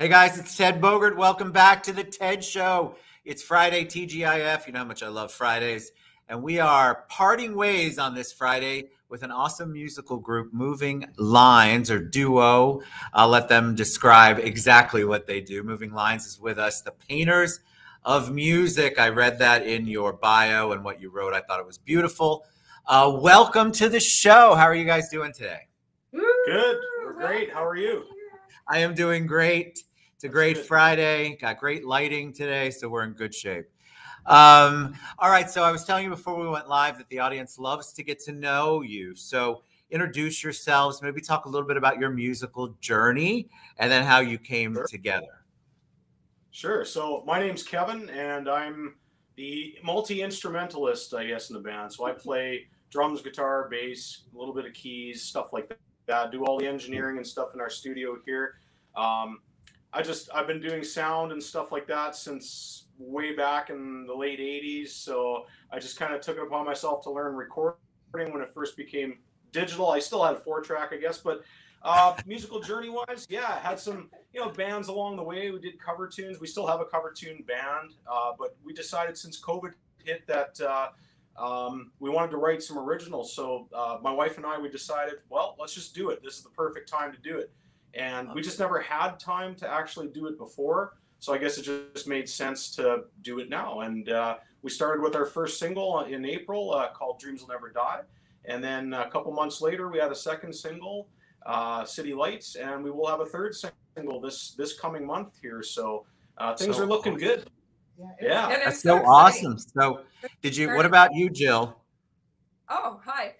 Hey guys, it's Ted Bogert. Welcome back to the Ted Show. It's Friday, TGIF. You know how much I love Fridays. And we are parting ways on this Friday with an awesome musical group, Moving Lines, or duo. I'll let them describe exactly what they do. Moving Lines is with us, the painters of music. I read that in your bio and what you wrote. I thought it was beautiful. Welcome to the show. How are you guys doing today? Good. We're great. How are you? I am doing great. It's a great Friday. Got great lighting today, so we're in good shape. All right, so I was telling you before we went live that the audience loves to get to know you. So introduce yourselves, maybe talk a little bit about your musical journey, and then how you came together. Sure. So my name's Kevin, and I'm the multi-instrumentalist, I guess, in the band. So I play drums, guitar, bass, a little bit of keys, stuff like that. Do all the engineering and stuff in our studio here. I've been doing sound and stuff like that since way back in the late 80s. So I just kind of took it upon myself to learn recording when it first became digital. I still had a 4-track, I guess, but musical journey wise, yeah, I had some, bands along the way. We did cover tunes. We still have a cover tune band, but we decided since COVID hit that we wanted to write some originals. So my wife and I, we decided, well, let's just do it. This is the perfect time to do it. And we just never had time to actually do it before. So I guess it just made sense to do it now. And we started with our first single in April called Dreams Will Never Die. And then a couple months later, we had a second single, City Lights, and we will have a third single this coming month here. So things are looking good. Yeah. That's so awesome. So what about you, Jill? Oh, hi.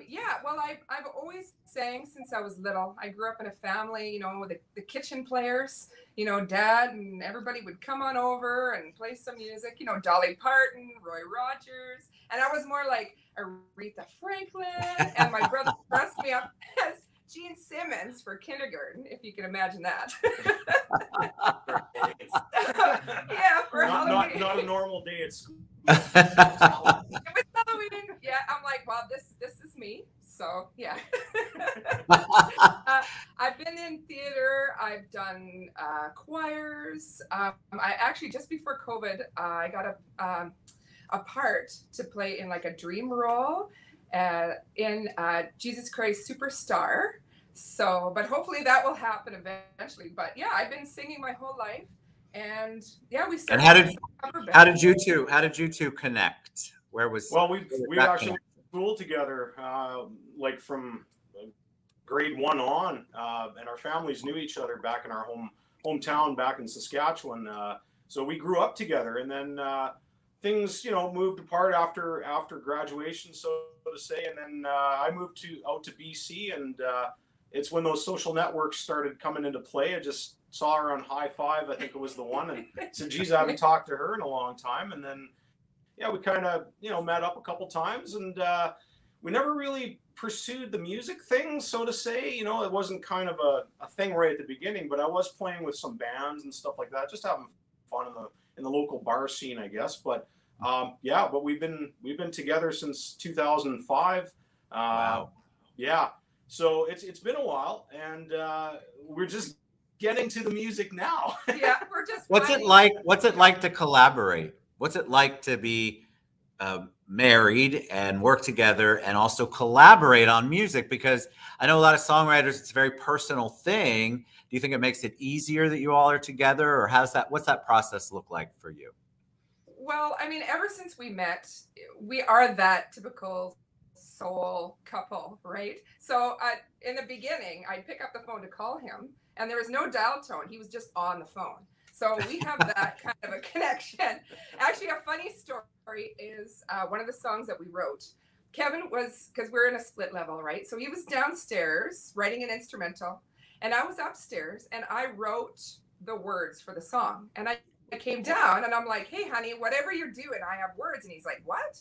Yeah, well, I've always sang since I was little. I grew up in a family, with the kitchen players, Dad and everybody would come on over and play some music, Dolly Parton, Roy Rogers. And I was more like Aretha Franklin. And my brother dressed me up as Gene Simmons for kindergarten, if you can imagine that. Yeah, for Halloween. Not a normal day at school. It was Halloween. Yeah, I'm like, well, this is me. So yeah. I've been in theater. I've done choirs. I actually, just before COVID, I got a part to play in like a dream role in Jesus Christ Superstar. So, but hopefully that will happen eventually. But yeah, I've been singing my whole life. And yeah, we started. And how did you two connect? Where was? Well, we actually went to school together, like from grade 1 on, and our families knew each other back in our hometown back in Saskatchewan. So we grew up together, and then things moved apart after graduation, so to say. And then I moved out to BC, and it's when those social networks started coming into play. I just saw her on High Five, I think it was the one, and said, geez, I haven't talked to her in a long time. And then, yeah, we kind of, met up a couple times, and we never really pursued the music thing, so to say. It wasn't kind of a thing right at the beginning, but I was playing with some bands and stuff like that, just having fun in the local bar scene, I guess. But yeah, but we've been together since 2005. Wow. Yeah. So it's been a while, and we're just getting to the music now. Yeah, we're just. What's it like to collaborate? What's it like to be married and work together and also collaborate on music? Because I know a lot of songwriters, it's a very personal thing. Do you think it makes it easier that you all are together, or what's that process look like for you? Well, I mean, ever since we met, we are that typical soul couple, right? So in the beginning, I'd pick up the phone to call him, and there was no dial tone. He was just on the phone. So we have that kind of a connection. Actually, a funny story is one of the songs that we wrote. Kevin was, because we're in a split level, right? So he was downstairs writing an instrumental, and I was upstairs, and I wrote the words for the song. And I came down, and I'm like, hey, honey, whatever you're doing, I have words. And he's like, what?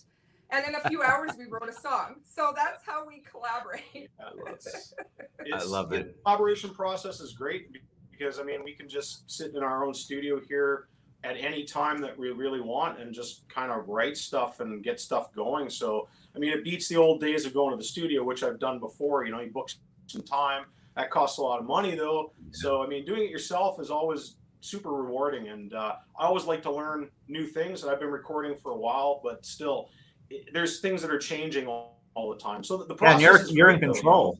And in a few hours, we wrote a song. So that's how we collaborate. I love it. The collaboration process is great because, I mean, we can just sit in our own studio here at any time that we really want and just kind of write stuff and get stuff going. So, I mean, it beats the old days of going to the studio, which I've done before. You book some time, That costs a lot of money though. So I mean, doing it yourself is always super rewarding, and I always like to learn new things. And I've been recording for a while, but still, there's things that are changing all the time. So the process and you're in great, control. Though,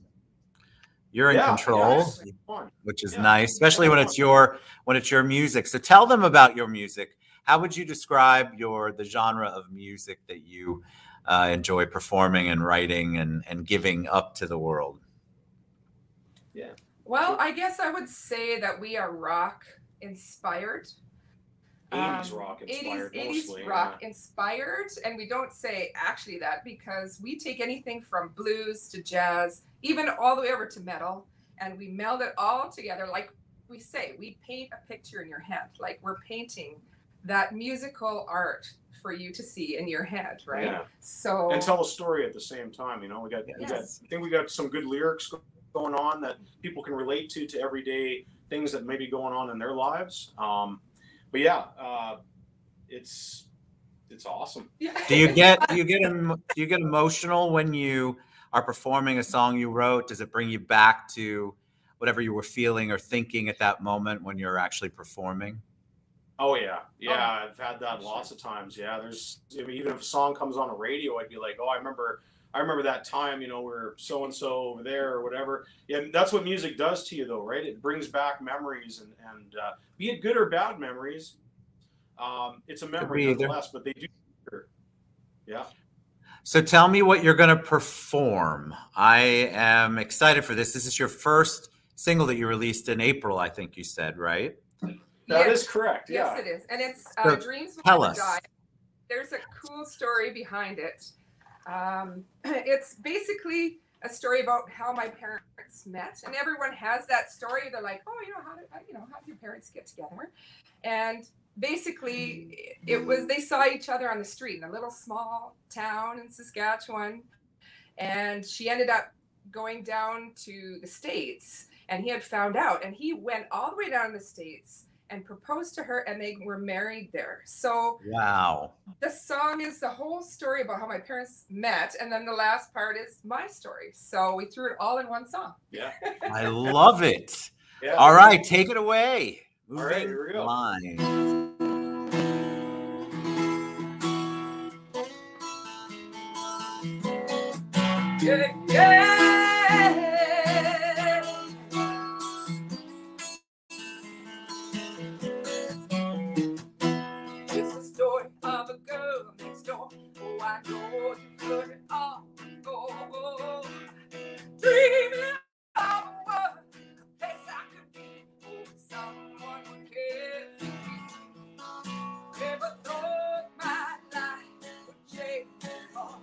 You're in control, which is nice, especially when it's your music. So tell them about your music. How would you describe the genre of music that you enjoy performing and writing and giving up to the world? Yeah. Well, I guess I would say that we are rock inspired. 80s rock inspired, 80s mostly. rock inspired, and we don't say actually that because we take anything from blues to jazz, even all the way over to metal, and we meld it all together. Like we say, we paint a picture in your head. Like we're painting that musical art for you to see in your head, right? Yeah. So and tell a story at the same time. You know, I think we got some good lyrics going on that people can relate to everyday things that may be going on in their lives. But yeah, it's awesome. Do you get emotional when you are performing a song you wrote? Does it bring you back to whatever you were feeling or thinking at that moment when you're actually performing? Oh yeah, I've had that lots of times. Yeah, even if a song comes on the radio, I'd be like, oh, I remember that time, you know, where so and so over there or whatever. Yeah, that's what music does to you, though, right? It brings back memories, and be it good or bad memories. It's a memory nonetheless, but they do. Yeah. So tell me what you're going to perform. I am excited for this. This is your first single that you released in April, I think you said, right? That is correct. Yes, yeah. it is, and it's So Dreams Will tell Never us. Die. There's a cool story behind it. It's basically a story about how my parents met, and everyone has that story. They're like, oh, how did your parents get together? And basically, they saw each other on the street in a little small town in Saskatchewan, and she ended up going down to the States, and he had found out, and he went all the way down to the States and proposed to her, and they were married there. So wow, the song is the whole story about how my parents met, and then the last part is my story. So we threw it all in one song. Yeah. I love it. Yeah. All right, take it away. All right, here we go. Line. Yeah. It's the story of a girl next door. Oh, I know you've heard it all before. Dreaming of a world, a place I could be, oh, someone who cares for me. Never thought my life would change at all.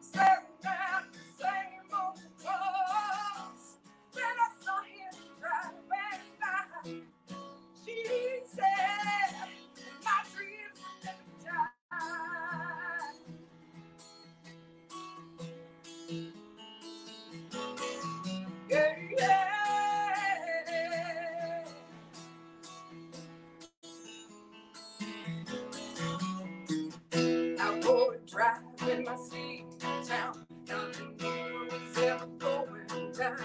Staring at the same old walls. When I saw him driving by, she said, my dreams will never die. Yeah, yeah. Out for a drive in my sleep town, nothing new was ever going down.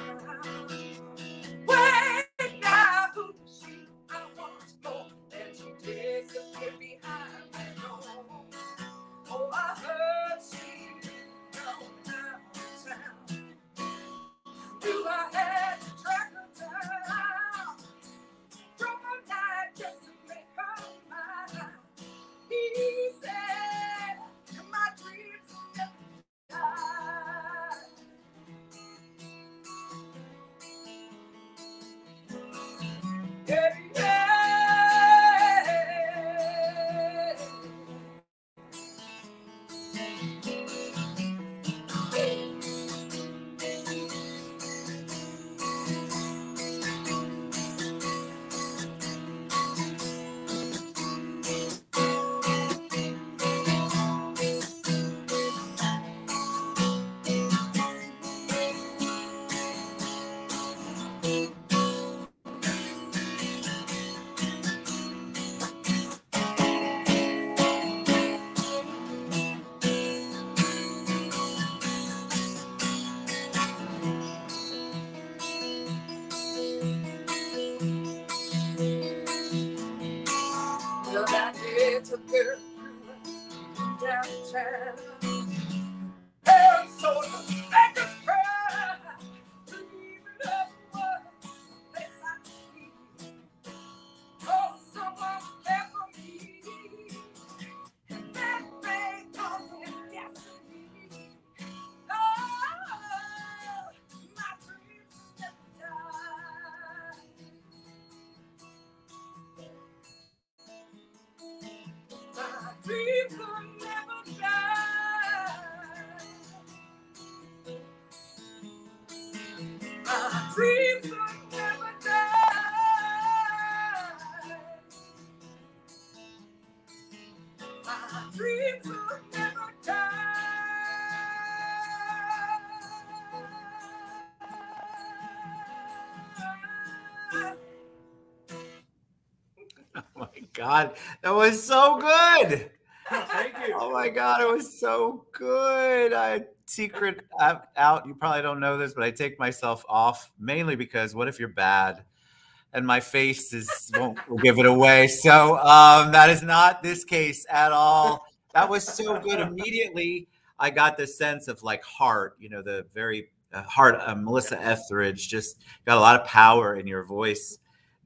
Wait now, who does she? I want more than she disappeared behind that door. Oh, I heard she going out of town. Knew I had to track her down. From a night just to make her mine. He said, my dreams will never die. Yeah, yeah. God, that was so good. Thank you. Oh my God, it was so good. I secret out. You probably don't know this, but I take myself off mainly because what if you're bad? And my face won't give it away. So that is not this case at all. That was so good. Immediately, I got the sense of like heart, you know, the very heart. Melissa Etheridge, just got a lot of power in your voice,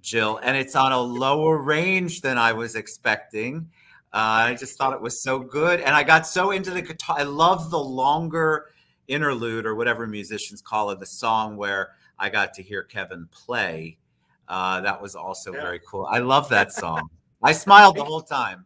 Jill. And it's on a lower range than I was expecting. I just thought it was so good. And I got so into the guitar. I love the longer interlude or whatever musicians call it, the song where I got to hear Kevin play. That was also very cool. I love that song. I smiled the whole time.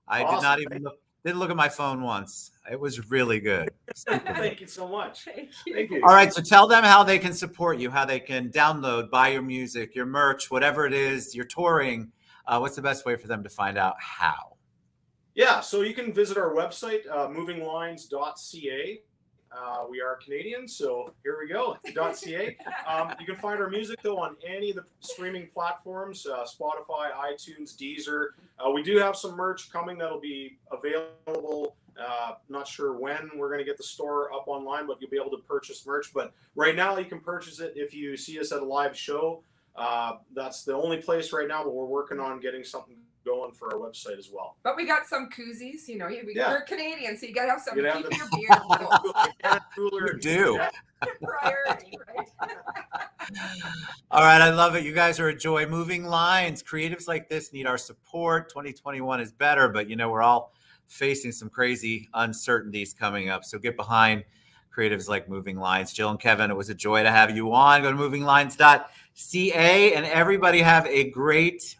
I did not even didn't look at my phone once. It was really good. Thank you so much. Thank you. All right, so tell them how they can support you, how they can download, buy your music, your merch, whatever it is you're touring. What's the best way for them to find out how? Yeah, so you can visit our website, movinglines.ca. We are Canadian, so here we go, .ca. You can find our music, though, on any of the streaming platforms, Spotify, iTunes, Deezer. We do have some merch coming that'll be available. Not sure when we're going to get the store up online, but you'll be able to purchase merch. But right now, you can purchase it if you see us at a live show. That's the only place right now, but we're working on getting something going for our website as well. But we got some koozies, you know. You're Canadian, so you gotta have some to keep your beer cooler. You do. Priority, right? All right, I love it. You guys are a joy. Moving Lines, creatives like this need our support. 2021 is better, but you know we're all facing some crazy uncertainties coming up. So get behind creatives like Moving Lines. Jill and Kevin, it was a joy to have you on. Go to movinglines.ca, and everybody have a great